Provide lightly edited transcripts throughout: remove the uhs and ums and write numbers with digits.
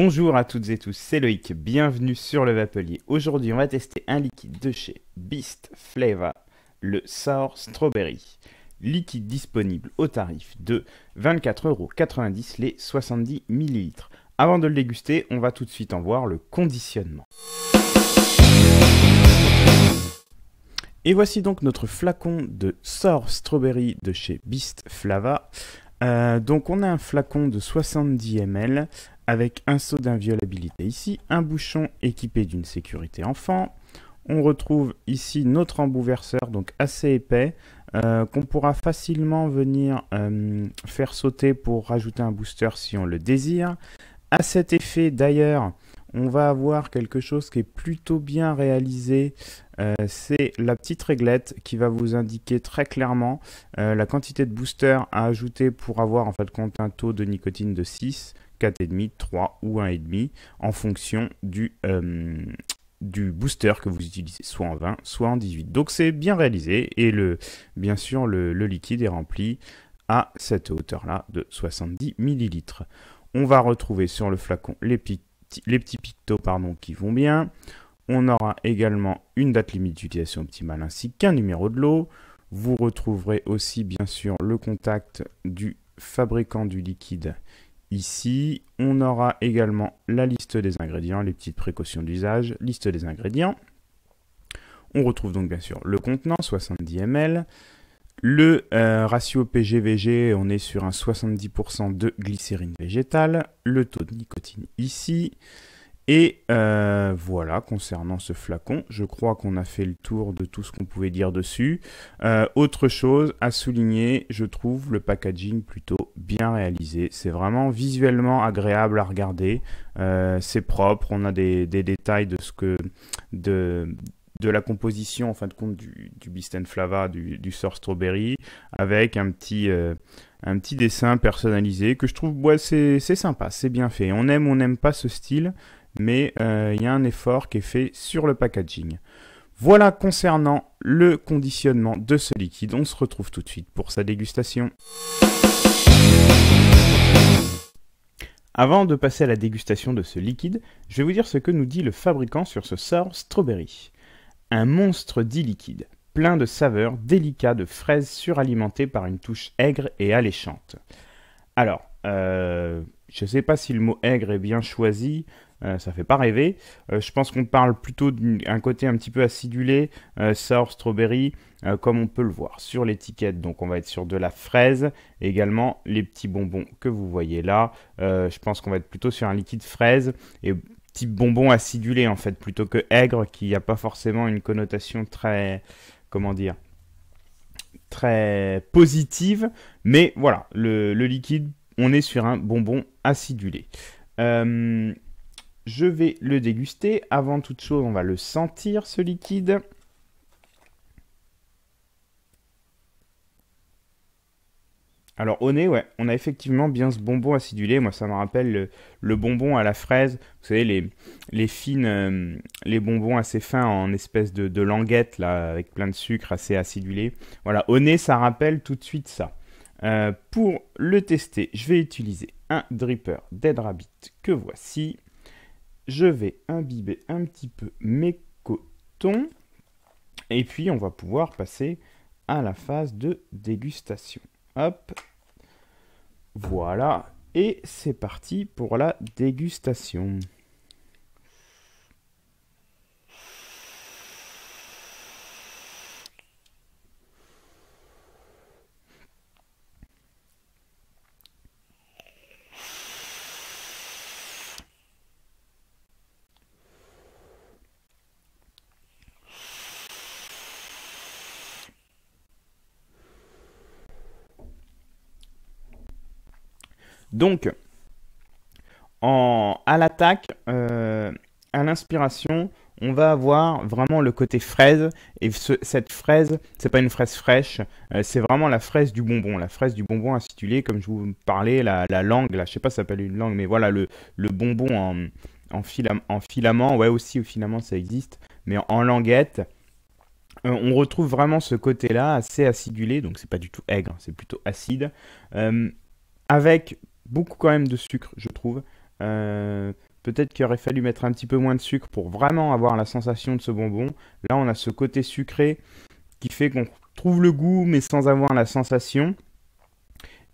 Bonjour à toutes et tous, c'est Loïc, bienvenue sur le Vapelier. Aujourd'hui, on va tester un liquide de chez Beast Flava, le Sour Strawberry. Liquide disponible au tarif de 24,90 € les 70 ml. Avant de le déguster, on va tout de suite en voir le conditionnement. Et voici donc notre flacon de Sour Strawberry de chez Beast Flava. Donc on a un flacon de 70 ml avec un seau d'inviolabilité ici, un bouchon équipé d'une sécurité enfant. On retrouve ici notre embout verseur, donc assez épais, qu'on pourra facilement venir faire sauter pour rajouter un booster si on le désire. À cet effet d'ailleurs, on va avoir quelque chose qui est plutôt bien réalisé, c'est la petite réglette qui va vous indiquer très clairement la quantité de booster à ajouter pour avoir en fait compte un taux de nicotine de 6, 4,5, 3 ou 1,5 en fonction du booster que vous utilisez, soit en 20, soit en 18. Donc c'est bien réalisé et bien sûr le liquide est rempli à cette hauteur-là de 70 ml. On va retrouver sur le flacon les petits pictos qui vont bien. On aura également une date limite d'utilisation optimale ainsi qu'un numéro de lot. Vous retrouverez aussi bien sûr le contact du fabricant du liquide ici. On aura également la liste des ingrédients, les petites précautions d'usage, liste des ingrédients. On retrouve donc bien sûr le contenant, 70 ml. Le ratio PG-VG, on est sur un 70% de glycérine végétale. Le taux de nicotine ici. Et voilà, concernant ce flacon, je crois qu'on a fait le tour de tout ce qu'on pouvait dire dessus. Autre chose à souligner, je trouve le packaging plutôt bien réalisé. C'est vraiment visuellement agréable à regarder. C'est propre, on a des détails de la composition en fin de compte du Beast Flava, du Sour Strawberry, avec un petit dessin personnalisé que je trouve c'est sympa, c'est bien fait. On n'aime pas ce style, mais il y a un effort qui est fait sur le packaging. Voilà concernant le conditionnement de ce liquide. On se retrouve tout de suite pour sa dégustation. Avant de passer à la dégustation de ce liquide, je vais vous dire ce que nous dit le fabricant sur ce Sour Strawberry. Un monstre dit liquide, plein de saveurs, délicat de fraises suralimentées par une touche aigre et alléchante. Alors, je ne sais pas si le mot aigre est bien choisi, ça fait pas rêver. Je pense qu'on parle plutôt d'un côté un petit peu acidulé, Sour Strawberry, comme on peut le voir sur l'étiquette. Donc on va être sur de la fraise, et également les petits bonbons que vous voyez là. Je pense qu'on va être plutôt sur un liquide fraise et petit bonbon acidulé en fait, plutôt que aigre, qui n'a pas forcément une connotation très, comment dire, très positive. Mais voilà, le liquide, on est sur un bonbon acidulé. Je vais le déguster. Avant toute chose, on va le sentir, ce liquide. Alors au nez, ouais, on a effectivement bien ce bonbon acidulé. Moi, ça me rappelle le bonbon à la fraise. Vous savez, les fines, les bonbons assez fins en espèce de languette, là, avec plein de sucre assez acidulé. Voilà, au nez, ça rappelle tout de suite ça. Pour le tester, je vais utiliser un dripper Dead Rabbit que voici. Je vais imbiber un petit peu mes cotons. Et puis, on va pouvoir passer à la phase de dégustation. Hop, voilà, et c'est parti pour la dégustation. Donc, à l'attaque, à l'inspiration, on va avoir vraiment le côté fraise. Et cette fraise, c'est pas une fraise fraîche, c'est vraiment la fraise du bonbon acidulé, comme je vous parlais, la langue, là, je sais pas si ça s'appelle une langue, mais voilà, le bonbon en filament, ouais, aussi au filament ça existe, mais en languette. On retrouve vraiment ce côté-là assez acidulé, donc c'est pas du tout aigre, c'est plutôt acide, avec beaucoup quand même de sucre, je trouve. Peut-être qu'il aurait fallu mettre un petit peu moins de sucre pour vraiment avoir la sensation de ce bonbon. Là, on a ce côté sucré qui fait qu'on trouve le goût, mais sans avoir la sensation.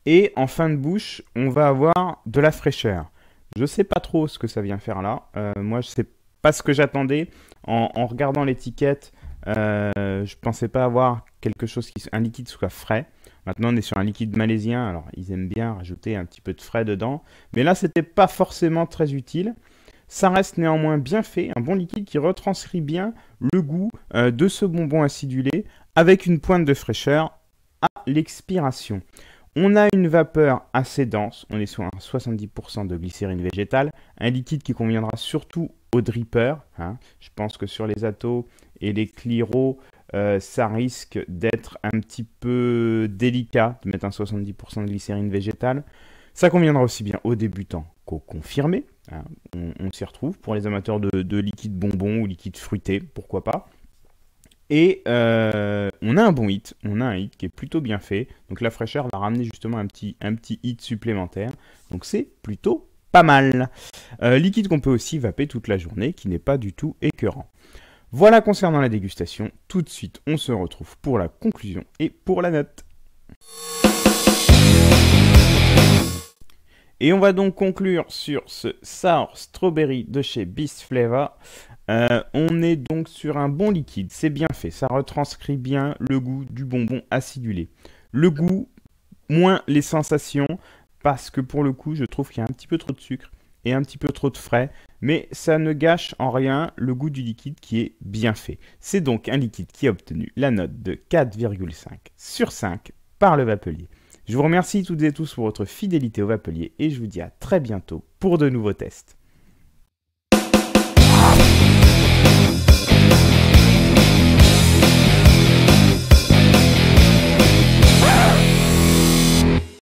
Et en fin de bouche, on va avoir de la fraîcheur. Je sais pas trop ce que ça vient faire là. Moi, je sais pas ce que j'attendais. En regardant l'étiquette, je pensais pas avoir quelque chose un liquide soit frais. Maintenant, on est sur un liquide malaisien. Alors, ils aiment bien rajouter un petit peu de frais dedans. Mais là, c'était pas forcément très utile. Ça reste néanmoins bien fait. Un bon liquide qui retranscrit bien le goût de ce bonbon acidulé avec une pointe de fraîcheur à l'expiration. On a une vapeur assez dense, on est sur un 70% de glycérine végétale, un liquide qui conviendra surtout aux drippers. Je pense que sur les Atos et les Cliro, ça risque d'être un petit peu délicat de mettre un 70% de glycérine végétale. Ça conviendra aussi bien aux débutants qu'aux confirmés. On s'y retrouve pour les amateurs de liquide bonbon ou liquide fruité, pourquoi pas. Et on a un bon hit, on a un hit qui est plutôt bien fait. Donc la fraîcheur va ramener justement un petit hit supplémentaire. Donc c'est plutôt pas mal. Liquide qu'on peut aussi vaper toute la journée, qui n'est pas du tout écœurant. Voilà concernant la dégustation. Tout de suite, on se retrouve pour la conclusion et pour la note. Et on va donc conclure sur ce Sour Strawberry de chez Beast Flava. On est donc sur un bon liquide, c'est bien fait, ça retranscrit bien le goût du bonbon acidulé. Le goût, moins les sensations, parce que pour le coup, je trouve qu'il y a un petit peu trop de sucre et un petit peu trop de frais, mais ça ne gâche en rien le goût du liquide qui est bien fait. C'est donc un liquide qui a obtenu la note de 4,5 sur 5 par le Vapelier. Je vous remercie toutes et tous pour votre fidélité au Vapelier et je vous dis à très bientôt pour de nouveaux tests.